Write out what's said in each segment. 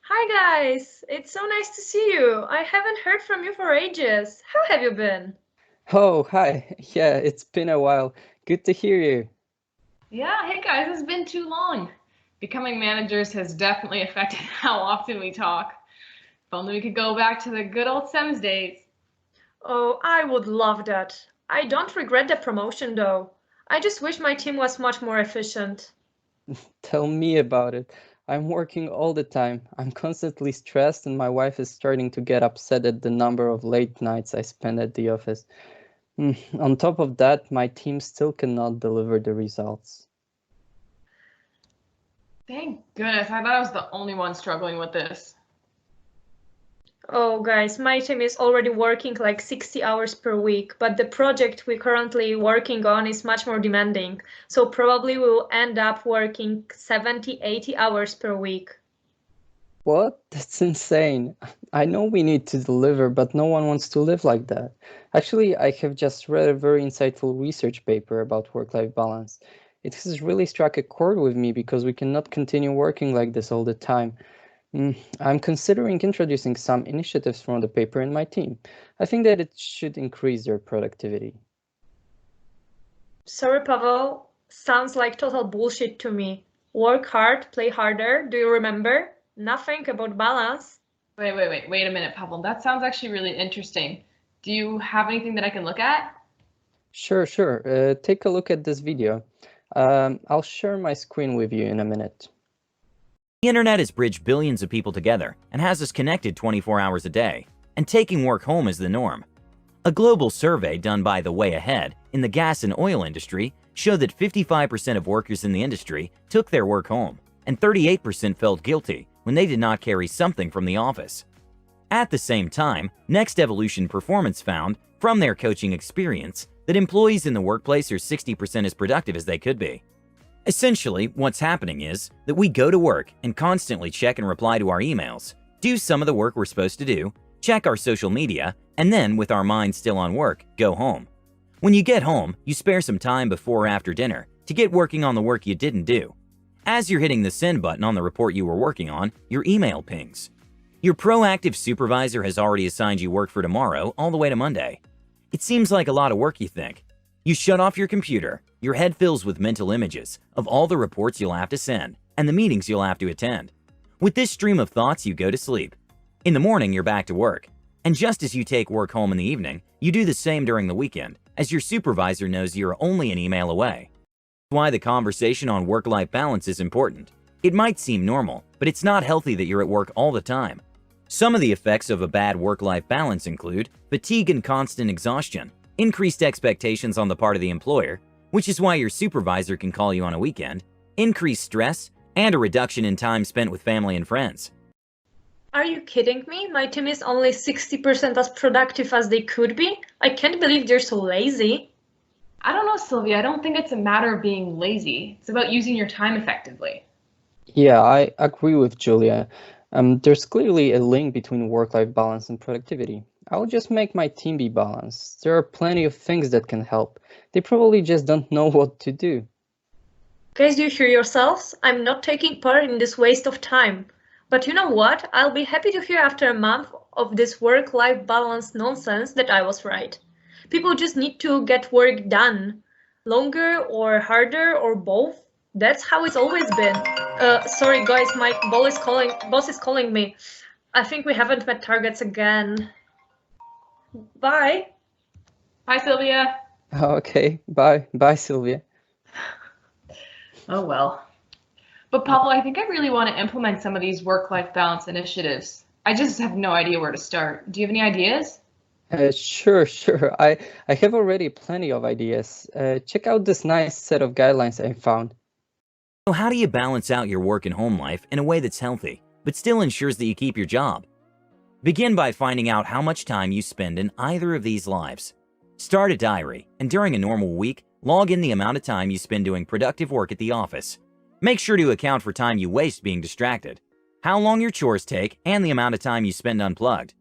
Hi guys, it's so nice to see you. I haven't heard from you for ages. How have you been? Oh, hi. Yeah, it's been a while. Good to hear you. Yeah, hey guys, it's been too long. Becoming managers has definitely affected how often we talk. If only we could go back to the good old Sims days. Oh, I would love that. I don't regret the promotion though. I just wish my team was much more efficient. Tell me about it. I'm working all the time. I'm constantly stressed, and my wife is starting to get upset at the number of late nights I spend at the office. On top of that, my team still cannot deliver the results. Thank goodness, I thought I was the only one struggling with this. Oh guys, my team is already working like 60 hours per week, but the project we're currently working on is much more demanding. So probably we'll end up working 70, 80 hours per week. What? That's insane. I know we need to deliver, but no one wants to live like that. Actually, I have just read a very insightful research paper about work-life balance. It has really struck a chord with me because we cannot continue working like this all the time. I'm considering introducing some initiatives from the paper in my team. I think that it should increase their productivity. Sorry, Pavel. Sounds like total bullshit to me. Work hard, play harder. Do you remember? Nothing about balance. Wait a minute, Pavel. That sounds actually really interesting. Do you have anything that I can look at? Sure. Take a look at this video. I'll share my screen with you in a minute. The internet has bridged billions of people together and has us connected 24 hours a day, and taking work home is the norm. A global survey done by The Way Ahead in the gas and oil industry showed that 55% of workers in the industry took their work home, and 38% felt guilty when they did not carry something from the office. At the same time, Next Evolution Performance found, from their coaching experience, that employees in the workplace are 60% as productive as they could be. Essentially, what's happening is that we go to work and constantly check and reply to our emails, do some of the work we're supposed to do, check our social media, and then, with our minds still on work, go home. When you get home, you spare some time before or after dinner to get working on the work you didn't do. As you're hitting the send button on the report you were working on, your email pings. Your proactive supervisor has already assigned you work for tomorrow all the way to Monday. It seems like a lot of work, you think. You shut off your computer, your head fills with mental images of all the reports you'll have to send and the meetings you'll have to attend. With this stream of thoughts, you go to sleep. In the morning, you're back to work. And just as you take work home in the evening, you do the same during the weekend, as your supervisor knows you're only an email away. That's why the conversation on work-life balance is important. It might seem normal, but it's not healthy that you're at work all the time. Some of the effects of a bad work-life balance include fatigue and constant exhaustion, increased expectations on the part of the employer, which is why your supervisor can call you on a weekend, increased stress, and a reduction in time spent with family and friends. Are you kidding me? My team is only 60% as productive as they could be. I can't believe they're so lazy. I don't know, Sylvia. I don't think it's a matter of being lazy. It's about using your time effectively. Yeah, I agree with Julia. There's clearly a link between work-life balance and productivity. I'll just make my team be balanced. There are plenty of things that can help. They probably just don't know what to do. Guys, do you hear yourselves? I'm not taking part in this waste of time. But you know what? I'll be happy to hear after a month of this work-life balance nonsense that I was right. People just need to get work done. Longer or harder or both. That's how it's always been. Sorry guys, my boss is calling me. I think we haven't met targets again. Bye. Hi, Sylvia. Okay, bye, Sylvia. Oh well. But Pavel, I think I really want to implement some of these work-life balance initiatives. I just have no idea where to start. Do you have any ideas? Sure. I have already plenty of ideas. Check out this nice set of guidelines I found. So how do you balance out your work and home life in a way that's healthy, but still ensures that you keep your job? Begin by finding out how much time you spend in either of these lives. Start a diary, and during a normal week, log in the amount of time you spend doing productive work at the office. Make sure to account for time you waste being distracted, how long your chores take, and the amount of time you spend unplugged.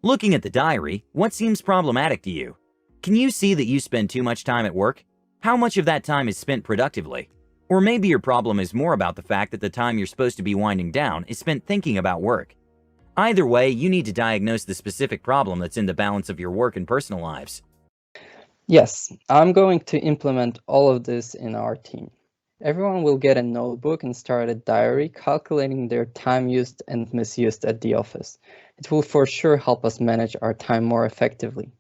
Looking at the diary, what seems problematic to you? Can you see that you spend too much time at work? How much of that time is spent productively? Or maybe your problem is more about the fact that the time you're supposed to be winding down is spent thinking about work. Either way, you need to diagnose the specific problem that's in the balance of your work and personal lives. Yes, I'm going to implement all of this in our team. Everyone will get a notebook and start a diary calculating their time used and misused at the office. It will for sure help us manage our time more effectively.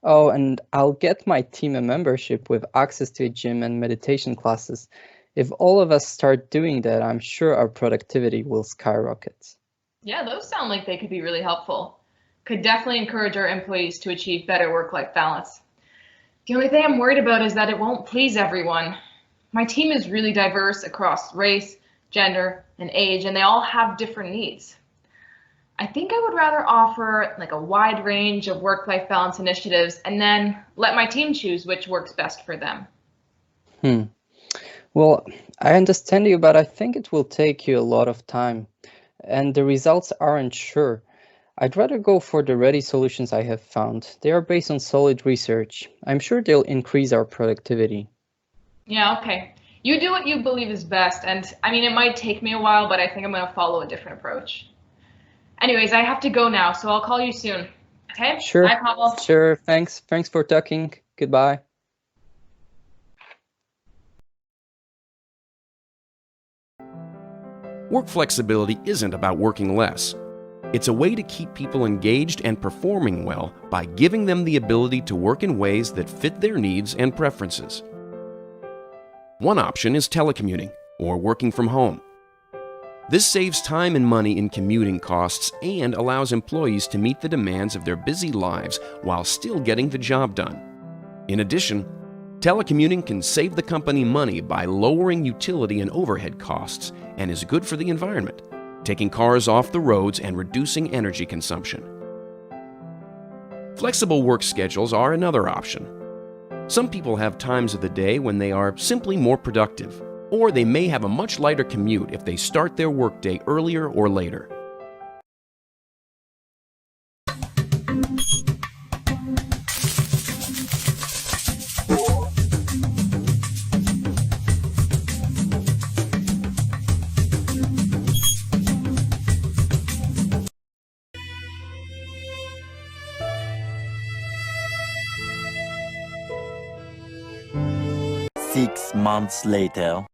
Oh, and I'll get my team a membership with access to a gym and meditation classes. If all of us start doing that, I'm sure our productivity will skyrocket. Yeah, those sound like they could be really helpful. Could definitely encourage our employees to achieve better work-life balance. The only thing I'm worried about is that it won't please everyone. My team is really diverse across race, gender, and age, and they all have different needs. I think I would rather offer like a wide range of work-life balance initiatives and then let my team choose which works best for them. Well, I understand you, but I think it will take you a lot of time, and the results aren't sure. I'd rather go for the ready solutions I have found. They are based on solid research. I'm sure they'll increase our productivity. Yeah, okay. You do what you believe is best, and I mean, it might take me a while, but I think I'm going to follow a different approach. Anyways, I have to go now, so I'll call you soon. Okay? Sure. Bye, Pavel. Sure. Thanks for talking. Goodbye. Work flexibility isn't about working less. It's a way to keep people engaged and performing well by giving them the ability to work in ways that fit their needs and preferences. One option is telecommuting, or working from home. This saves time and money in commuting costs and allows employees to meet the demands of their busy lives while still getting the job done. In addition, telecommuting can save the company money by lowering utility and overhead costs and is good for the environment, taking cars off the roads and reducing energy consumption. Flexible work schedules are another option. Some people have times of the day when they are simply more productive, or they may have a much lighter commute if they start their workday earlier or later. Six months later.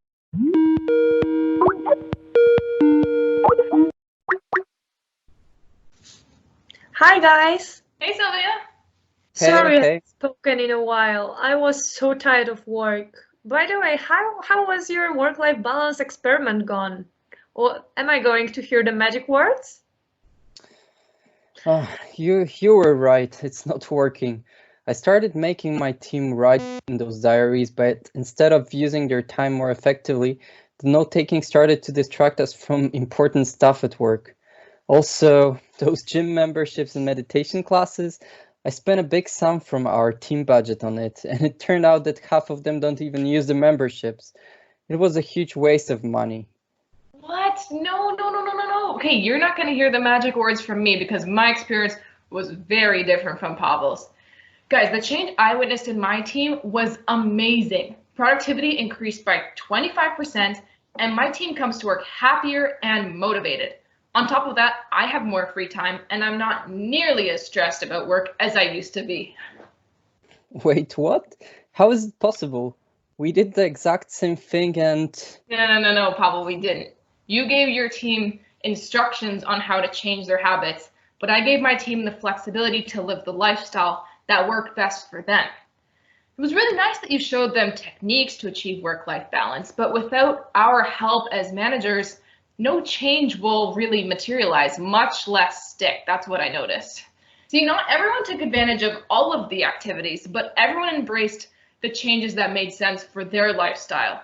Hi guys! Hey, Sylvia. Sorry I okay. haven't spoken in a while. I was so tired of work. By the way, how was your work-life balance experiment gone? Or am I going to hear the magic words? You were right. It's not working. I started making my team write in those diaries, but instead of using their time more effectively, the note-taking started to distract us from important stuff at work. Also, those gym memberships and meditation classes, I spent a big sum from our team budget on it, and it turned out that half of them don't even use the memberships. It was a huge waste of money. What? No. Okay, you're not going to hear the magic words from me because my experience was very different from Pavel's. Guys, the change I witnessed in my team was amazing. Productivity increased by 25%, and my team comes to work happier and motivated. On top of that, I have more free time, and I'm not nearly as stressed about work as I used to be. Wait, what? How is it possible? We did the exact same thing and... No, Pavel, we didn't. You gave your team instructions on how to change their habits, but I gave my team the flexibility to live the lifestyle that worked best for them. It was really nice that you showed them techniques to achieve work-life balance, but without our help as managers, no change will really materialize, much less stick. That's what I noticed. See, not everyone took advantage of all of the activities, but everyone embraced the changes that made sense for their lifestyle.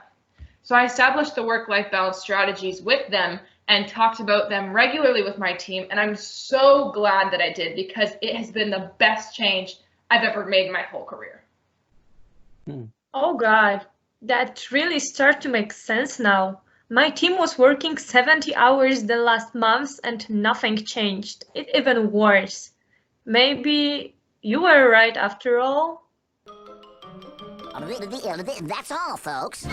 So I established the work-life balance strategies with them and talked about them regularly with my team, and I'm so glad that I did because it has been the best change I've ever made in my whole career. Oh God, that really starts to make sense now. My team was working 70 hours the last months and nothing changed. It even worse. Maybe you were right after all? That's all, folks.